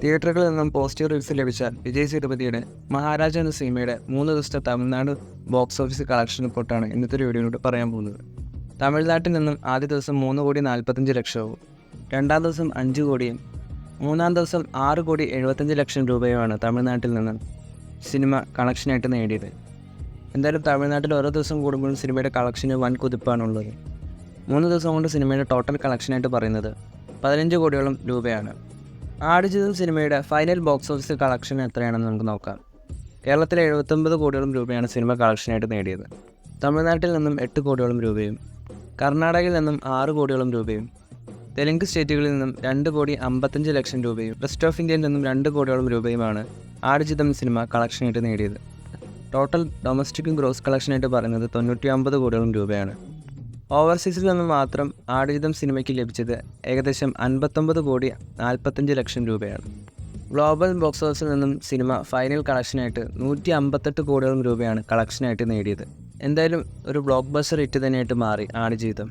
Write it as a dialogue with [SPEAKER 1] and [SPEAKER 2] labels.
[SPEAKER 1] തിയേറ്ററുകളിൽ നിന്നും positive reviews ലഭിച്ച വിജയ് സേതുപതിയുടെ മഹാരാജ എന്ന സിനിമയുടെ 3 ദിവസത്തെ തമിഴ്നാട് ബോക്സ് ഓഫീസ് കളക്ഷൻ റിപ്പോർട്ടാണ് ഇന്നത്തെ വീഡിയോയിലൂടെ പറയാൻ പോകുന്നത്. തമിഴ്നാട്ടിൽ നിന്നും ആദ്യ ദിവസം 3,45,00,000, രണ്ടാം ദിവസം 5 കോടിയും മൂന്നാം ദിവസം 6,75,00,000 രൂപയുമാണ് തമിഴ്നാട്ടിൽ നിന്നും സിനിമ കളക്ഷനായിട്ട് നേടിയത്. എന്തായാലും തമിഴ്നാട്ടിൽ ഓരോ ദിവസം കൂടുമ്പോഴും സിനിമയുടെ കളക്ഷന് വൻ കുതിപ്പാണുള്ളത്. 3 ദിവസം കൊണ്ട് സിനിമയുടെ ടോട്ടൽ കളക്ഷനായിട്ട് പറയുന്നത് 15 കോടിയോളം രൂപയാണ്. ആടുജീവിതം സിനിമയുടെ ഫൈനൽ ബോക്സ് ഓഫീസ് കളക്ഷൻ എത്രയാണെന്ന് നമുക്ക് നോക്കാം. കേരളത്തിലെ 79 കോടിയോളം രൂപയാണ് സിനിമ കളക്ഷനായിട്ട് നേടിയത്. തമിഴ്നാട്ടിൽ നിന്നും 8 കോടിയോളം രൂപയും കർണാടകയിൽ നിന്നും 6 കോടിയോളം രൂപയും തെലുങ്ക് സ്റ്റേറ്റുകളിൽ നിന്നും 2,55,00,000 രൂപയും റെസ്റ്റ് ഓഫ് ഇന്ത്യയിൽ നിന്നും 2 കോടിയോളം രൂപയുമാണ് ആടുജീവിതം സിനിമ കളക്ഷനായിട്ട് നേടിയത്. ടോട്ടൽ ഡൊമസ്റ്റിക് ഗ്രോസ് കളക്ഷനായിട്ട് പറയുന്നത് 99 കോടിയോളം രൂപയാണ്. ഓവർസീസിൽ നിന്നും മാത്രം ആടുജീവിതം സിനിമയ്ക്ക് ലഭിച്ചത് ഏകദേശം 59,45,00,000 രൂപയാണ്. ഗ്ലോബൽ ബോക്സ് ഓഫീസിൽ നിന്നും സിനിമ ഫൈനൽ കളക്ഷനായിട്ട് 158 കോടിയോളം രൂപയാണ് കളക്ഷനായിട്ട് നേടിയത്. എന്തായാലും ഒരു ബ്ലോക്ക് ബസ്റ്റർ ഹിറ്റ് തന്നെയായിട്ട് മാറി ആടുജീവിതം.